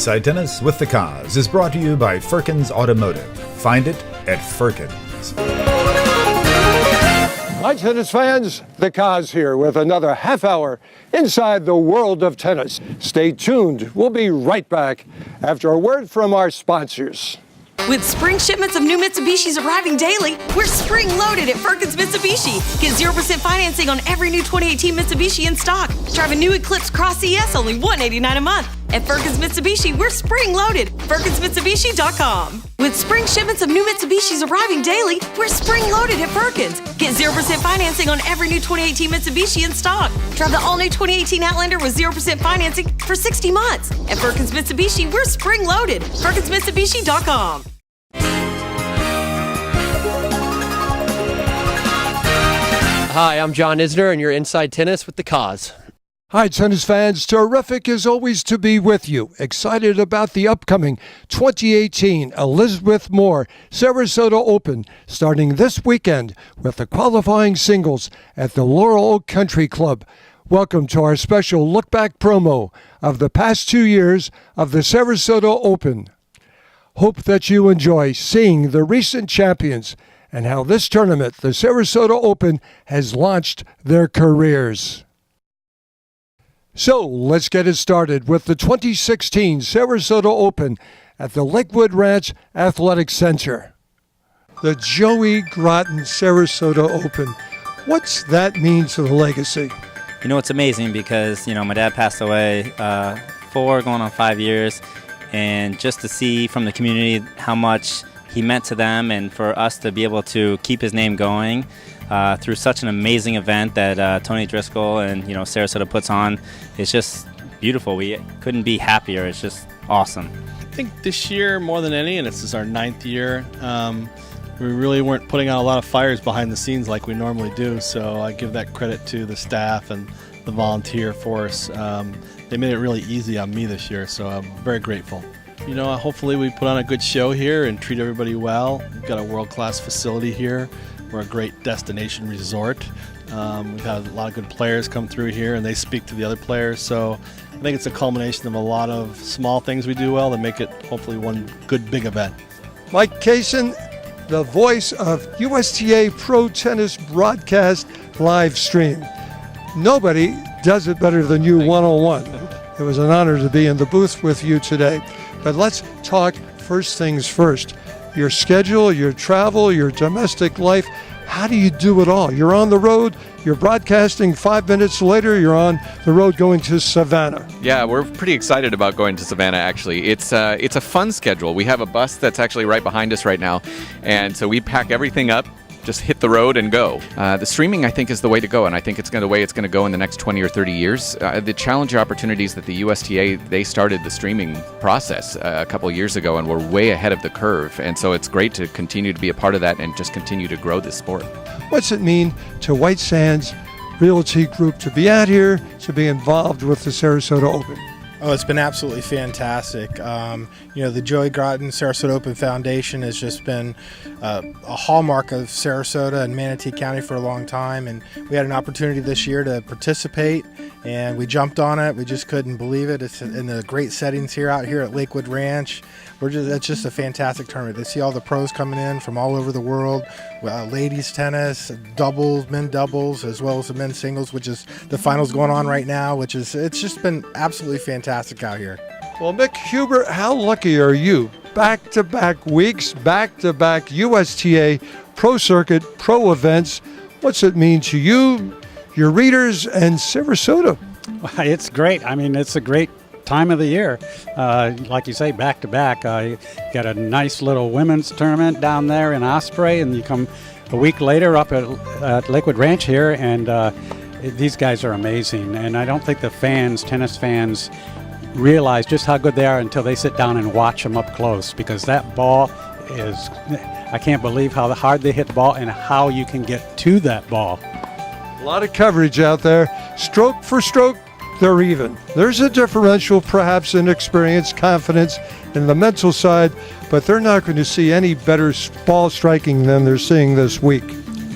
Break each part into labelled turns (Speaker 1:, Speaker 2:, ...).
Speaker 1: Inside Tennis with the Cause is brought to you by Firkins Automotive. Find it at Firkins.
Speaker 2: Hi, tennis fans. The Cause here with another half hour inside the world of tennis. Stay tuned. We'll be right back after a word from our sponsors.
Speaker 3: With spring shipments of new Mitsubishis arriving daily, we're spring-loaded at Firkins Mitsubishi. Get 0% financing on every new 2018 Mitsubishi in stock. Drive a new Eclipse Cross ES, only $189 a month. At Firkins Mitsubishi, we're spring-loaded. FirkinsMitsubishi.com. With spring shipments of new Mitsubishis arriving daily, we're spring-loaded at Firkins. Get 0% financing on every new 2018 Mitsubishi in stock. Drive the all-new 2018 Outlander with 0% financing for 60 months. At Firkins Mitsubishi, we're spring-loaded. FirkinsMitsubishi.com.
Speaker 4: Hi, I'm John Isner, and you're Inside Tennis with the Cause.
Speaker 2: Hi, tennis fans. Terrific as always to be with you. Excited about the upcoming 2018 Elizabeth Moore Sarasota Open starting this weekend with the qualifying singles at the Laurel Oak Country Club. Welcome to our special look-back promo of the past 2 years of the Sarasota Open. Hope that you enjoy seeing the recent champions and how this tournament, the Sarasota Open, has launched their careers. So let's get it started with the 2016 Sarasota Open at the Lakewood Ranch Athletic Center. The Joey Groton Sarasota Open. What's that mean to the legacy?
Speaker 5: You know, it's amazing because, my dad passed away 4 going on 5 years, and just to see from the community how much he meant to them, and for us to be able to keep his name going through such an amazing event that Tony Driscoll and Sarasota puts on, it's just beautiful. We couldn't be happier. It's just awesome.
Speaker 6: I think this year more than any, and this is our 9th year, we really weren't putting out a lot of fires behind the scenes like we normally do, so I give that credit to the staff and the volunteer force. They made it really easy on me this year, so I'm very grateful. Hopefully we put on a good show here and treat everybody well. We've got a world-class facility here. We're a great destination resort. We've had a lot of good players come through here, and they speak to the other players. So I think it's a culmination of a lot of small things we do well that make it hopefully one good big event.
Speaker 2: Mike Kaysen, the voice of USTA Pro Tennis Broadcast live stream. Nobody does it better than you one-on-one. It was an honor to be in the booth with you today. But let's talk first things first. Your schedule, your travel, your domestic life. How do you do it all? You're on the road, you're broadcasting, 5 minutes later, you're on the road going to Savannah.
Speaker 7: Yeah, we're pretty excited about going to Savannah, actually. It's a fun schedule. We have a bus that's actually right behind us right now, and so we pack everything up, just hit the road and go. The streaming, I think, is the way to go, and I think it's the way it's going to go in the next 20 or 30 years. The challenger opportunities that the USTA, they started the streaming process a couple years ago, and we're way ahead of the curve, and so it's great to continue to be a part of that and just continue to grow this sport.
Speaker 2: What's it mean to White Sands Realty Group to be out here, to be involved with the Sarasota Open?
Speaker 8: Oh, it's been absolutely fantastic. The Joey Groton Sarasota Open Foundation has just been a hallmark of Sarasota and Manatee County for a long time, and we had an opportunity this year to participate, and we jumped on it. We just couldn't believe it. It's in the great settings out here at Lakewood Ranch. It's just a fantastic tournament. To see all the pros coming in from all over the world, ladies tennis, doubles, men doubles, as well as the men's singles, which is the finals going on right now, it's just been absolutely fantastic out here.
Speaker 2: Well, Mick Huber, how lucky are you? Back-to-back weeks, back-to-back USTA Pro Circuit, Pro events. What's it mean to you, your readers, and Sarasota?
Speaker 9: Well, it's great. I mean, it's a great time of the year. Like you say, back-to-back. You got a nice little women's tournament down there in Osprey, and you come a week later up at Lakewood Ranch here, and these guys are amazing. And I don't think the tennis fans, realize just how good they are until they sit down and watch them up close, because that ball is, I can't believe how hard they hit the ball and how you can get to that ball.
Speaker 2: A lot of coverage out there. Stroke for stroke, they're even. There's a differential perhaps in experience, confidence, and the mental side, but they're not going to see any better ball striking than they're seeing this week.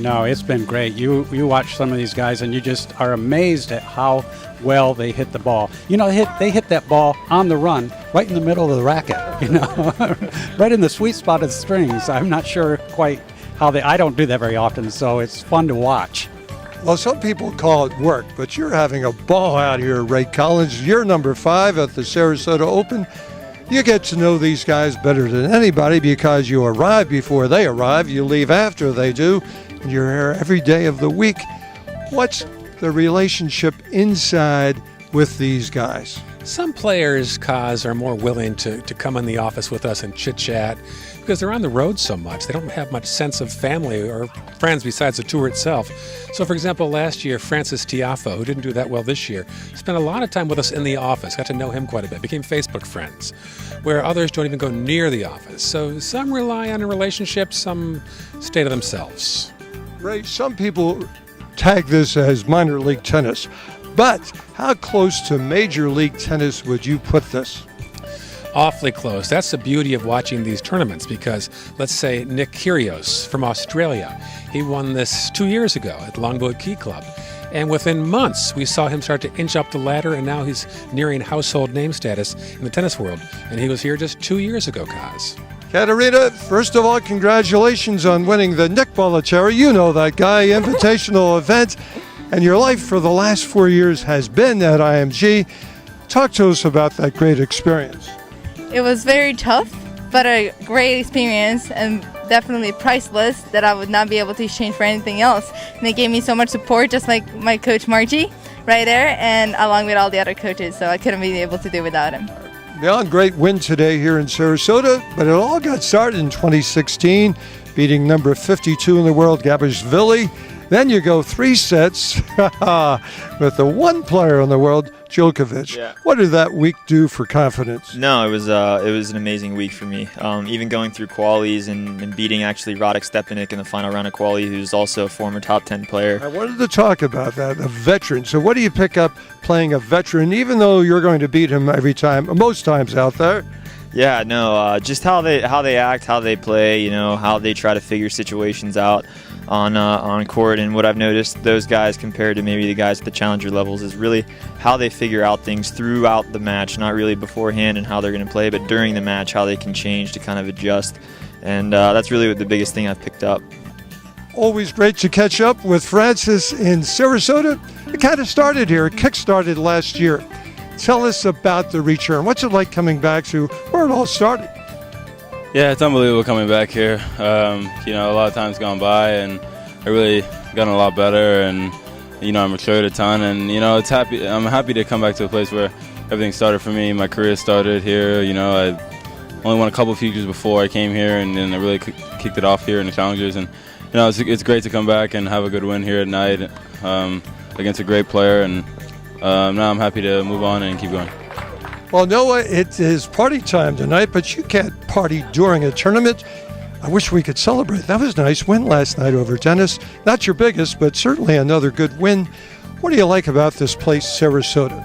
Speaker 9: No, it's been great. You watch some of these guys and you just are amazed at how well they hit the ball. They hit that ball on the run right in the middle of the racket, right in the sweet spot of the strings. I'm not sure quite how I don't do that very often, so it's fun to watch.
Speaker 2: Well, some people call it work, but you're having a ball out here, Ray Collins. You're number 5 at the Sarasota Open. You get to know these guys better than anybody because you arrive before they arrive, you leave after they do, and you're here every day of the week. What's the relationship inside with these guys?
Speaker 10: Some players, Kaz, are more willing to come in the office with us and chit-chat because they're on the road so much. They don't have much sense of family or friends besides the tour itself. So, for example, last year, Francis Tiafoe, who didn't do that well this year, spent a lot of time with us in the office, got to know him quite a bit, became Facebook friends, where others don't even go near the office. So some rely on a relationship, some stay to themselves.
Speaker 2: Ray, some people tag this as minor league tennis. But how close to Major League Tennis would you put this?
Speaker 10: Awfully close. That's the beauty of watching these tournaments because, let's say, Nick Kyrgios from Australia, he won this 2 years ago at Longboat Key Club. And within months, we saw him start to inch up the ladder, and now he's nearing household name status in the tennis world. And he was here just 2 years ago, Kaz.
Speaker 2: Katerina, first of all, congratulations on winning the Nick Bollettieri, you know that guy, invitational event. And your life for the last 4 years has been at IMG. Talk to us about that great experience.
Speaker 11: It was very tough, but a great experience and definitely priceless that I would not be able to exchange for anything else. And they gave me so much support, just like my coach Margie right there, and along with all the other coaches, so I couldn't be able to do without him.
Speaker 2: Beyond great win today here in Sarasota, but it all got started in 2016, beating number 52 in the world, Gabashvili. Then you go 3 sets with the one player in the world, Djokovic.
Speaker 12: Yeah.
Speaker 2: What did that week do for confidence?
Speaker 12: No, it was an amazing week for me. Even going through qualies and beating actually Radek Stepanek in the final round of quali, who's also a former top 10 player.
Speaker 2: I wanted to talk about that, a veteran. So what do you pick up playing a veteran, even though you're going to beat him every time, most times out there?
Speaker 12: Yeah, no, just how they act, how they play, how they try to figure situations out on court. And what I've noticed, those guys compared to maybe the guys at the challenger levels, is really how they figure out things throughout the match, not really beforehand and how they're going to play, but during the match, how they can change to kind of adjust. And that's really the biggest thing I've picked up.
Speaker 2: Always great to catch up with Francis in Sarasota. It kind of started here, it kick-started last year. Tell us about the return. What's it like coming back to where it all started?
Speaker 13: Yeah, it's unbelievable coming back here. A lot of time's gone by, and I really gotten a lot better, and I matured a ton, and I'm happy to come back to a place where everything started for me. My career started here. I only won a couple of futures before I came here, and then I really kicked it off here in the challengers, and it's great to come back and have a good win here at night against a great player, and now I'm happy to move on and keep going.
Speaker 2: Well, Noah, it is party time tonight, but you can't party during a tournament. I wish we could celebrate. That was a nice win last night over Dennis. Not your biggest, but certainly another good win. What do you like about this place, Sarasota?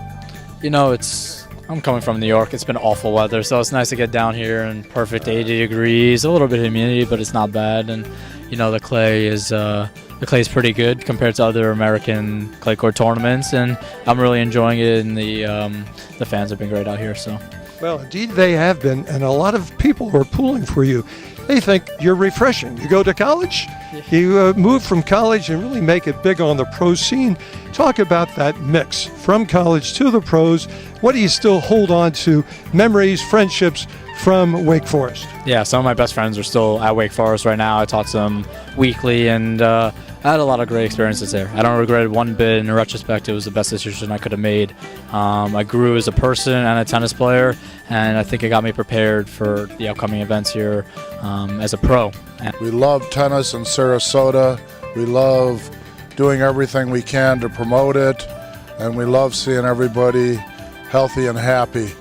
Speaker 14: I'm coming from New York. It's been awful weather, so it's nice to get down here and perfect 80 degrees. A little bit of humidity, but it's not bad. And the clay is pretty good compared to other American clay court tournaments, and I'm really enjoying it. And the fans have been great out here. So,
Speaker 2: well, indeed they have been, and a lot of people are pulling for you. They think you're refreshing. You go to college, you move from college and really make it big on the pro scene. Talk about that mix from college to the pros. What do you still hold on to? Memories, friendships from Wake Forest?
Speaker 14: Yeah, some of my best friends are still at Wake Forest right now. I talk to them weekly, and I had a lot of great experiences there. I don't regret it one bit. In retrospect, it was the best decision I could have made. I grew as a person and a tennis player, and I think it got me prepared for the upcoming events here as a pro.
Speaker 15: We love tennis in Sarasota. We love doing everything we can to promote it, and we love seeing everybody healthy and happy.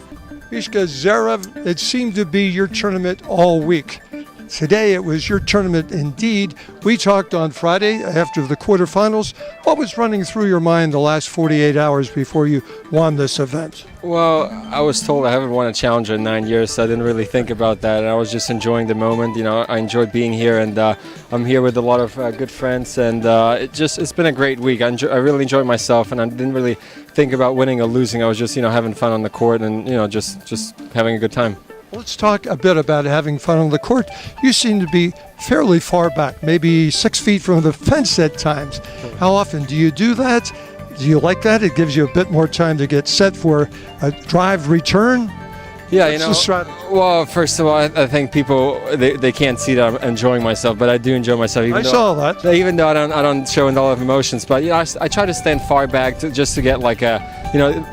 Speaker 2: Mishka Zarev, it seemed to be your tournament all week. Today it was your tournament indeed. We talked on Friday after the quarterfinals. What was running through your mind the last 48 hours before you won this event?
Speaker 16: Well, I was told I haven't won a challenger in 9 years, so I didn't really think about that. And I was just enjoying the moment. You know, I enjoyed being here, and I'm here with a lot of good friends, and it's been a great week. I really enjoyed myself, and I didn't really think about winning or losing. I was just, having fun on the court and, just having a good time.
Speaker 2: Let's talk a bit about having fun on the court. You seem to be fairly far back, maybe 6 feet from the fence at times. How often do you do that? Do you like that? It gives you a bit more time to get set for a drive return?
Speaker 16: Yeah,
Speaker 2: What's the strategy?
Speaker 16: Well, first of all, I think people they can't see that I'm enjoying myself, but I do enjoy myself. Even though I don't show a lot of emotions, but I try to stand far back just to get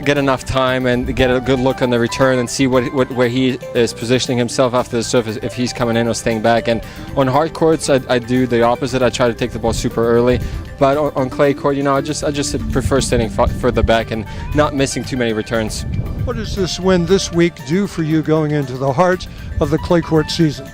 Speaker 16: get enough time and get a good look on the return and see where he is positioning himself after the serve, if he's coming in or staying back. And on hard courts, I do the opposite. I try to take the ball super early, but on clay court, I just prefer standing further back and not missing too many returns.
Speaker 2: What does this win this week do for you going into the heart of the clay court season?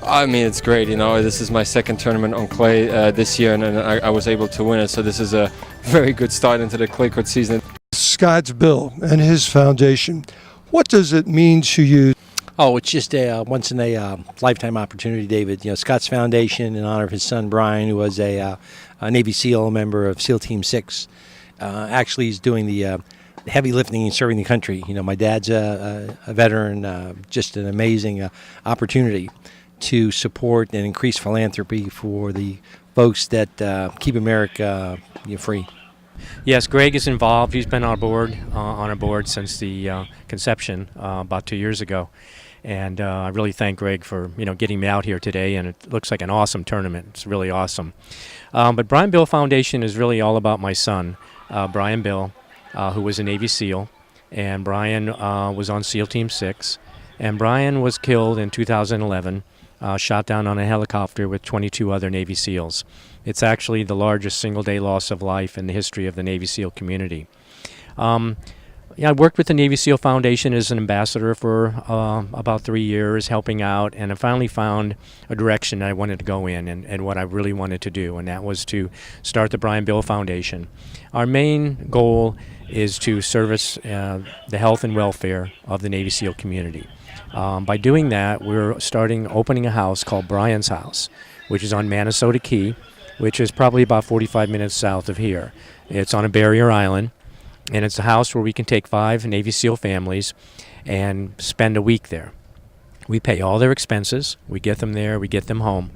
Speaker 16: I mean, it's great. This is my second tournament on clay this year, and I was able to win it. So this is a very good start into the clay court season.
Speaker 2: Scott's Bill and his foundation. What does it mean to you?
Speaker 17: Oh, it's just a once-in-a-lifetime opportunity, David. Scott's Foundation, in honor of his son, Brian, who was a Navy SEAL member of SEAL Team 6. Actually, he's doing the heavy lifting and serving the country. My dad's a veteran, just an amazing opportunity to support and increase philanthropy for the folks that keep America free.
Speaker 18: Yes, Greg is involved. He's been on our board since the conception about 2 years ago. And I really thank Greg for getting me out here today, and it looks like an awesome tournament. It's really awesome. But Brian Bill Foundation is really all about my son, Brian Bill, who was a Navy SEAL, and Brian was on SEAL Team 6, and Brian was killed in 2011, shot down on a helicopter with 22 other Navy SEALs. It's actually the largest single-day loss of life in the history of the Navy SEAL community. I worked with the Navy SEAL Foundation as an ambassador for about 3 years, helping out, and I finally found a direction I wanted to go in and what I really wanted to do, and that was to start the Brian Bill Foundation. Our main goal is to service the health and welfare of the Navy SEAL community. By doing that, we're opening a house called Brian's House, which is on Minnesota Key, which is probably about 45 minutes south of here. It's on a barrier island, and it's a house where we can take 5 Navy SEAL families and spend a week there. We pay all their expenses. We get them there. We get them home.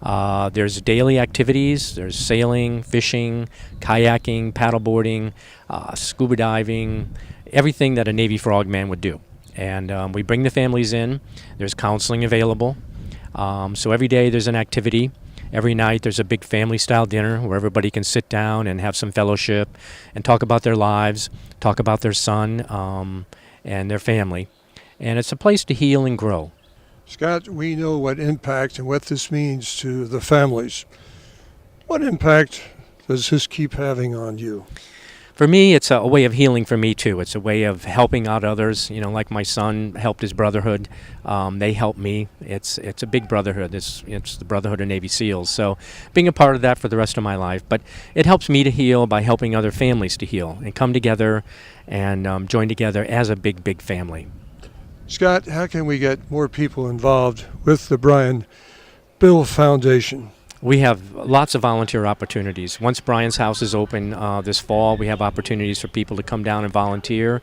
Speaker 18: There's daily activities. There's sailing, fishing, kayaking, paddleboarding, scuba diving, everything that a Navy frogman would do. And we bring the families in. There's counseling available. So every day there's an activity. Every night there's a big family-style dinner where everybody can sit down and have some fellowship and talk about their lives, talk about their son and their family. And it's a place to heal and grow.
Speaker 2: Scott, we know what impact and what this means to the families. What impact does this keep having on you?
Speaker 18: For me, it's a way of healing for me, too. It's a way of helping out others. Like my son helped his brotherhood. They helped me. It's a big brotherhood. It's the Brotherhood of Navy SEALs. So being a part of that for the rest of my life. But it helps me to heal by helping other families to heal and come together and join together as a big, big family.
Speaker 2: Scott, how can we get more people involved with the Brian Bill Foundation?
Speaker 18: We have lots of volunteer opportunities. Once Brian's House is open this fall, we have opportunities for people to come down and volunteer.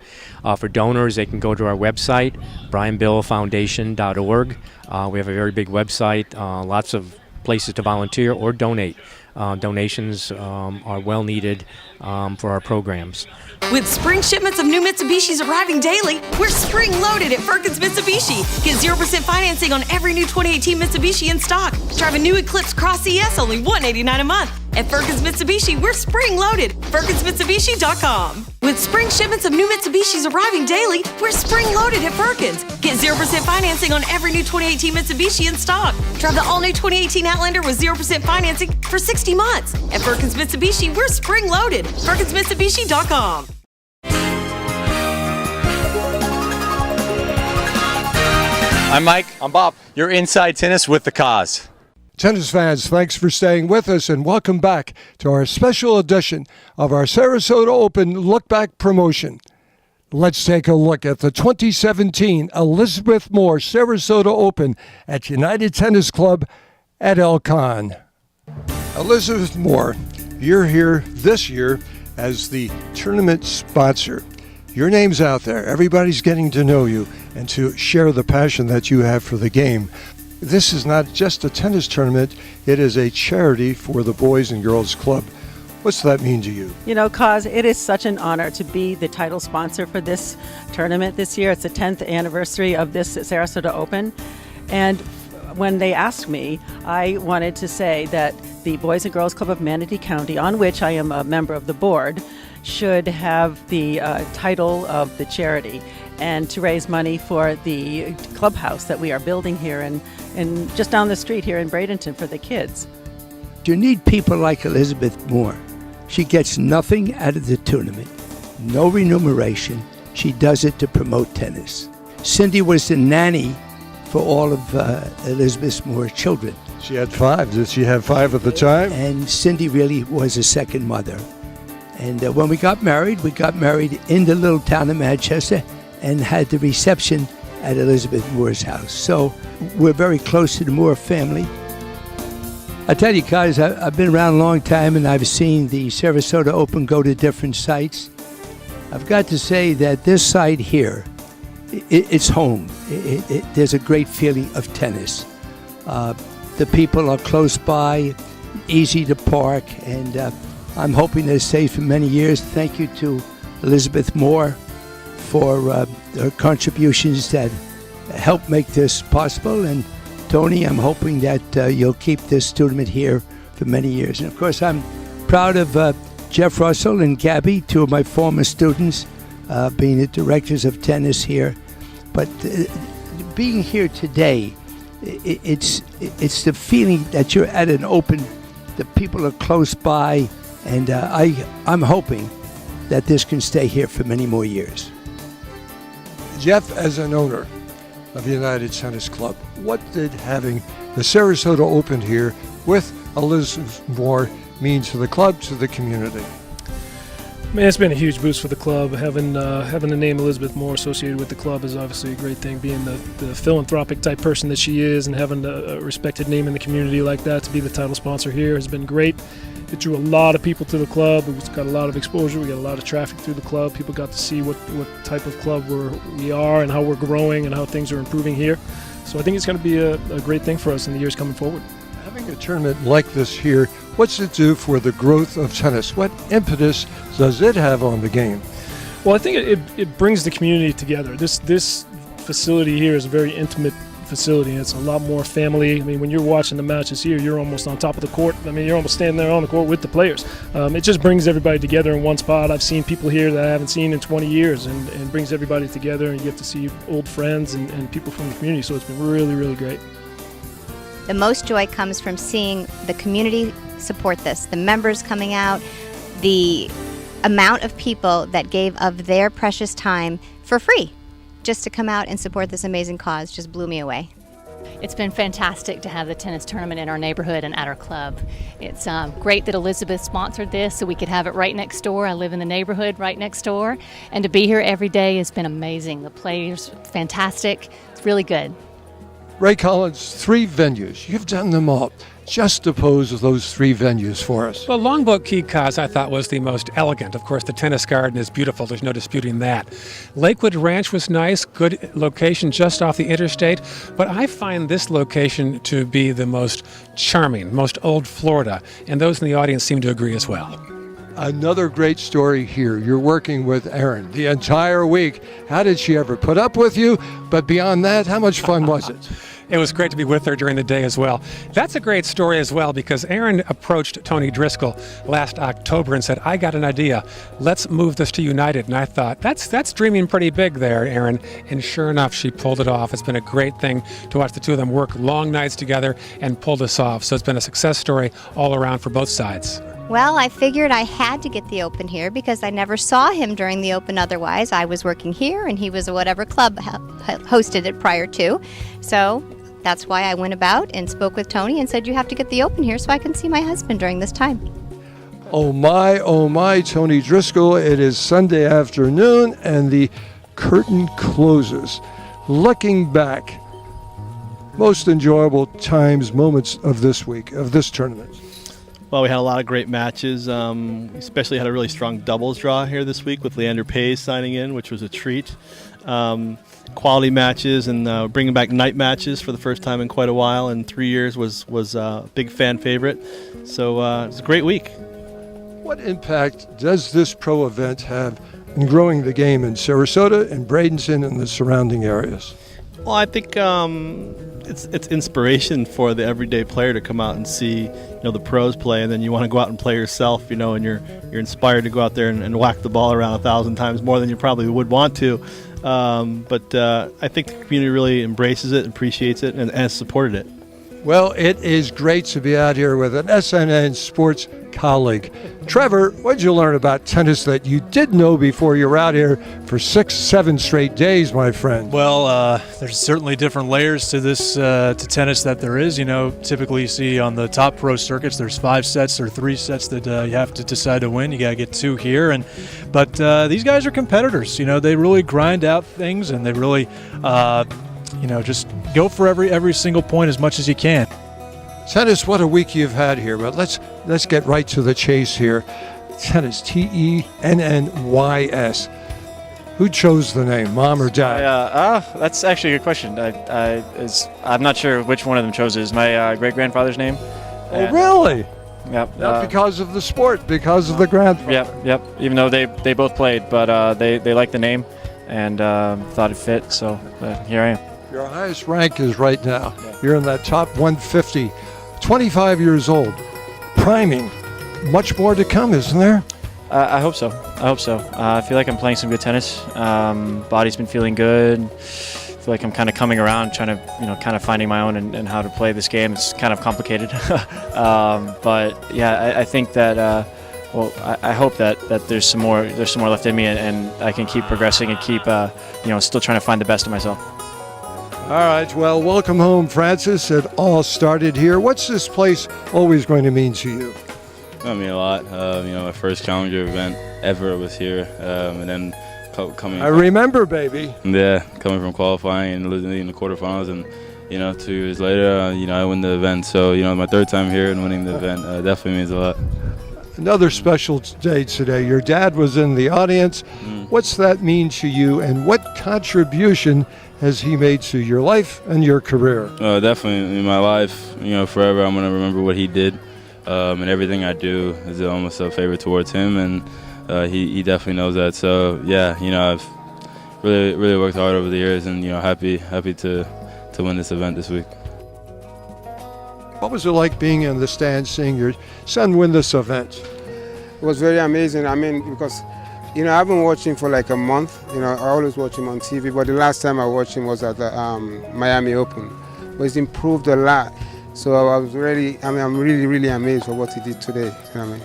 Speaker 18: For donors, they can go to our website, brianbillfoundation.org. We have a very big website, lots of places to volunteer or donate. Donations are well needed for our programs.
Speaker 3: With spring shipments of new Mitsubishis arriving daily, we're spring-loaded at Firkins Mitsubishi. Get 0% financing on every new 2018 Mitsubishi in stock. Drive a new Eclipse Cross ES, only $189 a month. At Firkins Mitsubishi, we're spring-loaded. FirkinsMitsubishi.com. With spring shipments of new Mitsubishis arriving daily, we're spring-loaded at Firkins. Get 0% financing on every new 2018 Mitsubishi in stock. Drive the all-new 2018 Outlander with 0% financing for 60 months. At Firkins Mitsubishi, we're spring-loaded.
Speaker 19: I'm Mike.
Speaker 20: I'm Bob.
Speaker 19: You're Inside Tennis with the Cause.
Speaker 2: Tennis fans, thanks for staying with us and welcome back to our special edition of our Sarasota Open Lookback promotion. Let's take a look at the 2017 Elizabeth Moore Sarasota Open at United Tennis Club at El Con. Elizabeth Moore, you're here this year as the tournament sponsor. Your name's out there. Everybody's getting to know you and to share the passion that you have for the game. This is not just a tennis tournament, it is a charity for the Boys and Girls Club. What's that mean to you?
Speaker 21: You know, Cause, it is such an honor to be the title sponsor for this tournament this year. It's the 10th anniversary of this Sarasota Open. And when they asked me, I wanted to say that the Boys and Girls Club of Manatee County, on which I am a member of the board, should have the title of the charity and to raise money for the clubhouse that we are building here and just down the street here in Bradenton for the kids.
Speaker 22: You need people like Elizabeth Moore. She gets nothing out of the tournament, no remuneration. She does it to promote tennis. Cindy was the nanny for all of Elizabeth Moore's children.
Speaker 2: She had 5. Did she have 5 at the time?
Speaker 22: And Cindy really was a second mother. And when we got married in the little town of Manchester and had the reception at Elizabeth Moore's house. So we're very close to the Moore family. I tell you guys, I've been around a long time and I've seen the Sarasota Open go to different sites. I've got to say that this site here, it's home. There's a great feeling of tennis. The people are close by, easy to park, and I'm hoping to stay for many years. Thank you to Elizabeth Moore for her contributions that helped make this possible. And Tony, I'm hoping that you'll keep this tournament here for many years. And of course, I'm proud of Jeff Russell and Gabby, 2 of my former students, being the directors of tennis here. But being here today, it's the feeling that you're at an open, the people are close by, and I'm hoping that this can stay here for many more years.
Speaker 2: Jeff, as an owner of the United Tennis Club, what did having the Sarasota Open here with Elizabeth Moore mean to the club, to the community?
Speaker 23: Man, it's been a huge boost for the club. Having the name Elizabeth Moore associated with the club is obviously a great thing. Being the philanthropic type person that she is and having a respected name in the community like that to be the title sponsor here has been great. It drew a lot of people to the club. It's got a lot of exposure. We got a lot of traffic through the club. People got to see what type of club we are and how we're growing and how things are improving here. So I think it's going to be a great thing for us in the years coming forward.
Speaker 2: Having a tournament like this here, what's it do for the growth of tennis? What impetus does it have on the game?
Speaker 23: Well, I think it brings the community together. This facility here is a very intimate facility. It's a lot more family. I mean, when you're watching the matches here, you're almost on top of the court. I mean, you're almost standing there on the court with the players. It just brings everybody together in one spot. I've seen people here that I haven't seen in 20 years and brings everybody together, and you get to see old friends and people from the community. So it's been really, really great.
Speaker 24: The most joy comes from seeing the community support this, the members coming out, the amount of people that gave of their precious time for free just to come out and support this amazing cause just blew me away.
Speaker 25: It's been fantastic to have the tennis tournament in our neighborhood and at our club. It's great that Elizabeth sponsored this so we could have it right next door. I live in the neighborhood right next door, and to be here every day has been amazing. The players, fantastic. It's really good.
Speaker 2: Ray Collins, 3 venues. You've done them all. Juxtapose those 3 venues for us.
Speaker 10: Well, Longboat Key, Cause, I thought was the most elegant. Of course, the tennis garden is beautiful. There's no disputing that. Lakewood Ranch was nice, good location just off the interstate. But I find this location to be the most charming, most old Florida. And those in the audience seem to agree as well.
Speaker 2: Another great story here. You're working with Erin the entire week. How did she ever put up with you? But beyond that, how much fun was it?
Speaker 10: It was great to be with her during the day as well. That's a great story as well, because Erin approached Tony Driscoll last October and said, I got an idea. Let's move this to United. And I thought, that's dreaming pretty big there, Erin. And sure enough, she pulled it off. It's been a great thing to watch the 2 of them work long nights together and pull this off. So it's been a success story all around for both sides.
Speaker 24: Well, I figured I had to get the Open here because I never saw him during the Open otherwise. I was working here and he was at whatever club hosted it prior to. So that's why I went about and spoke with Tony and said, you have to get the Open here so I can see my husband during this time.
Speaker 2: Oh my, Tony Driscoll. It is Sunday afternoon and the curtain closes. Looking back, most enjoyable times, moments of this week, of this tournament.
Speaker 1: Well, we had a lot of great matches. Especially had a really strong doubles draw here this week with Leander Paes signing in, which was a treat. Quality matches and bringing back night matches for the first time in quite a while in 3 years was a big fan favorite. So it was a great week.
Speaker 2: What impact does this pro event have in growing the game in Sarasota and Bradenton and the surrounding areas?
Speaker 1: Well, I think it's inspiration for the everyday player to come out and see, the pros play, and then you want to go out and play yourself, and you're inspired to go out there and whack the ball around 1,000 times more than you probably would want to. But I think the community really embraces it, appreciates it, and has supported it.
Speaker 2: Well, it is great to be out here with an SNN Sports colleague. Trevor, what did you learn about tennis that you didn't know before you were out here for 6-7 straight days, my friend?
Speaker 4: Well, there's certainly different layers to this to tennis that there is. Typically you see on the top pro circuits, there's 5 sets or 3 sets that you have to decide to win. You got to get 2 here, but these guys are competitors. They really grind out things, and they really, just go for every single point as much as you can.
Speaker 2: Tennis, what a week you've had here, but let's get right to the chase here. Tennis, Tennys. Who chose the name, mom or dad?
Speaker 5: That's actually a good question. I'm not sure which one of them chose it. It's my great-grandfather's name.
Speaker 2: Oh, really?
Speaker 5: Yep.
Speaker 2: Not because of the sport, because of the grandfather.
Speaker 5: Yep. Even though they both played, but they liked the name and thought it fit, so here I am.
Speaker 2: Your highest rank is right now. You're in that top 150. 25 years old. Priming. Much more to come, isn't there?
Speaker 5: I hope so. I feel like I'm playing some good tennis. Body's been feeling good. I feel like I'm kind of coming around, trying to, kind of finding my own and how to play this game. It's kind of complicated. But yeah, I think that, I hope that there's some more left in me and I can keep progressing and keep, still trying to find the best of myself.
Speaker 2: All right, well, welcome home, Francis. It all started here. What's this place always going to mean to you?
Speaker 13: I mean a lot. My first challenger event ever was here, and then coming.
Speaker 2: I remember, baby.
Speaker 13: Yeah, coming from qualifying and losing in the quarterfinals, and 2 years later, I win the event. So my 3rd time here and winning the event definitely means a lot.
Speaker 2: Another special day today. Your dad was in the audience. What's that mean to you, and what contribution has he made to your life and your career?
Speaker 13: Definitely in my life. Forever I'm going to remember what he did, and everything I do is almost a favor towards him, and he definitely knows that. So yeah, I've really worked hard over the years, and happy to win this event this week.
Speaker 2: What was it like being in the stands, seeing your son win this event?
Speaker 6: It was very amazing. Because I've been watching for like a month. I always watch him on TV, but the last time I watched him was at the Miami Open. But he's improved a lot. So I'm really amazed for what he did today.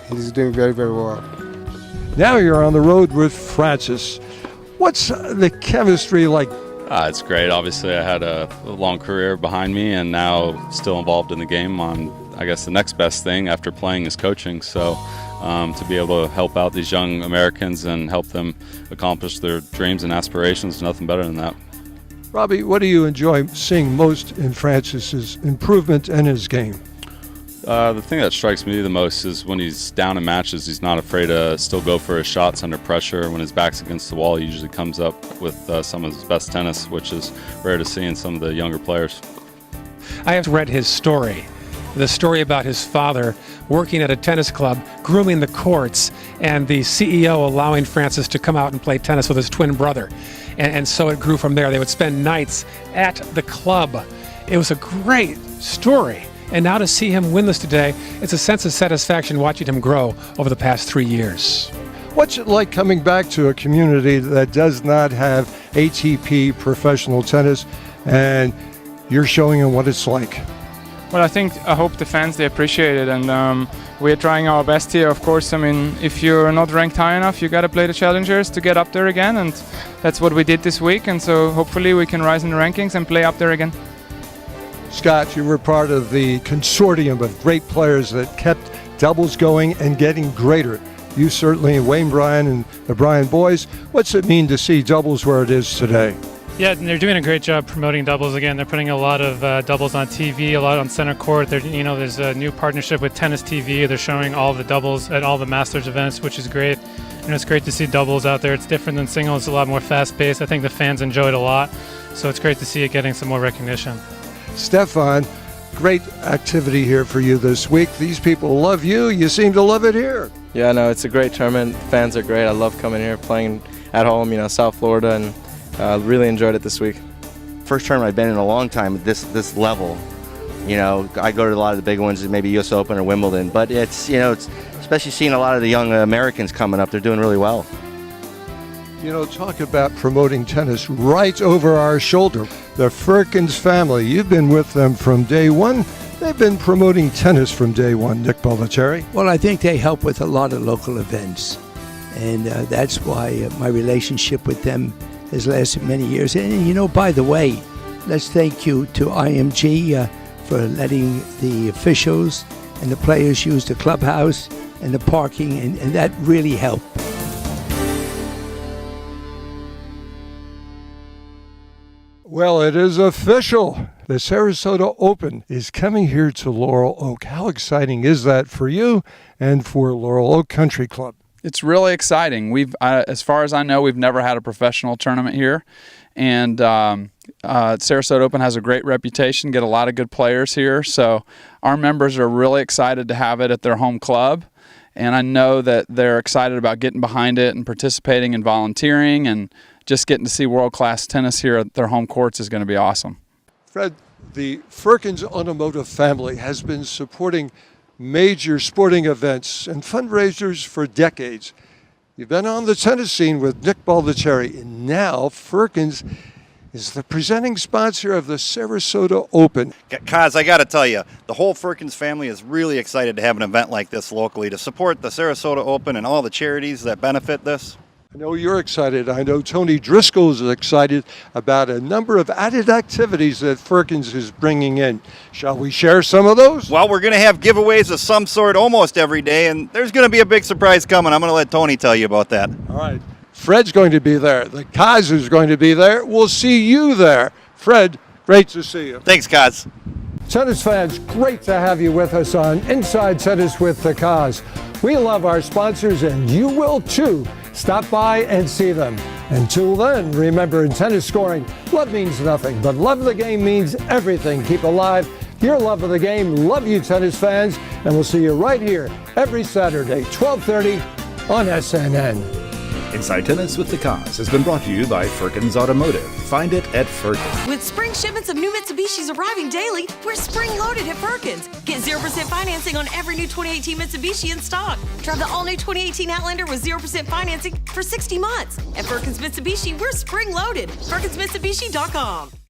Speaker 6: He's doing very, very well.
Speaker 2: Now you're on the road with Francis. What's the chemistry like?
Speaker 20: It's great. Obviously, I had a long career behind me, and now still involved in the game. I guess the next best thing after playing is coaching. So to be able to help out these young Americans and help them accomplish their dreams and aspirations, nothing better than that.
Speaker 2: Robbie, what do you enjoy seeing most in Francis's improvement in his game?
Speaker 20: The thing that strikes me the most is when he's down in matches, he's not afraid to still go for his shots under pressure. When his back's against the wall, he usually comes up with some of his best tennis, which is rare to see in some of the younger players.
Speaker 10: I have read his story. The story about his father working at a tennis club, grooming the courts, and the CEO allowing Francis to come out and play tennis with his twin brother. And so it grew from there. They would spend nights at the club. It was a great story. And now to see him win this today, it's a sense of satisfaction watching him grow over the past 3 years.
Speaker 2: What's it like coming back to a community that does not have ATP professional tennis, and you're showing them what it's like?
Speaker 7: Well, I hope the fans, they appreciate it, and we're trying our best here. Of course, I mean, if you're not ranked high enough, you got to play the challengers to get up there again, and that's what we did this week. And so hopefully we can rise in the rankings and play up there again.
Speaker 2: Scott, you were part of the consortium of great players that kept doubles going and getting greater. You certainly, Wayne Bryan and the Bryan boys. What's it mean to see doubles where it is today?
Speaker 23: Yeah, they're doing a great job promoting doubles again. They're putting a lot of doubles on TV, a lot on center court. There's a new partnership with Tennis TV. They're showing all the doubles at all the Masters events, which is great. And it's great to see doubles out there. It's different than singles. It's a lot more fast-paced. I think the fans enjoy it a lot. So it's great to see it getting some more recognition.
Speaker 2: Stefan, great activity here for you this week. These people love you. You seem to love it here.
Speaker 8: Yeah, no, it's a great tournament. Fans are great. I love coming here, playing at home, South Florida, and really enjoyed it this week.
Speaker 9: First tournament I've been in a long time at this level. I go to a lot of the big ones, maybe US Open or Wimbledon, but it's especially seeing a lot of the young Americans coming up. They're doing really well.
Speaker 2: Talk about promoting tennis right over our shoulder. The Firkins family, you've been with them from day one. They've been promoting tennis from day one, Nick Bollettieri.
Speaker 22: Well, I think they help with a lot of local events, and that's why my relationship with them has lasted many years. And, by the way, let's thank you to IMG for letting the officials and the players use the clubhouse and the parking, and that really helped.
Speaker 2: Well, it is official. The Sarasota Open is coming here to Laurel Oak. How exciting is that for you and for Laurel Oak Country Club?
Speaker 11: It's really exciting. As far as I know, we've never had a professional tournament here. And Sarasota Open has a great reputation, get a lot of good players here. So our members are really excited to have it at their home club. And I know that they're excited about getting behind it and participating and volunteering, and just getting to see world-class tennis here at their home courts is going to be awesome.
Speaker 2: Fred, the Firkins Automotive family has been supporting major sporting events and fundraisers for decades. You've been on the tennis scene with Nick Bollettieri, and now Firkins is the presenting sponsor of the Sarasota Open.
Speaker 12: Kaz, I got to tell you, the whole Firkins family is really excited to have an event like this locally to support the Sarasota Open and all the charities that benefit this.
Speaker 2: I know you're excited. I know Tony Driscoll is excited about a number of added activities that Firkins is bringing in. Shall we share some of those?
Speaker 12: Well, we're going to have giveaways of some sort almost every day, and there's going to be a big surprise coming. I'm going to let Tony tell you about that.
Speaker 2: All right. Fred's going to be there. The Kaz is going to be there. We'll see you there. Fred, great to see you.
Speaker 12: Thanks, Kaz.
Speaker 2: Tennis fans, great to have you with us on Inside Tennis with the Kaz. We love our sponsors, and you will too. Stop by and see them. Until then, remember, in tennis scoring, love means nothing, but love of the game means everything. Keep alive your love of the game. Love you, tennis fans, and we'll see you right here every Saturday, 12:30 on SNN.
Speaker 26: Inside Tennis with the Kaz has been brought to you by Firkins Automotive. Find it at Firkins.
Speaker 3: With spring shipments of new Mitsubishis arriving daily, we're spring-loaded at Firkins. Get 0% financing on every new 2018 Mitsubishi in stock. Drive the all-new 2018 Outlander with 0% financing for 60 months. At Firkins Mitsubishi, we're spring-loaded. FirkinsMitsubishi.com.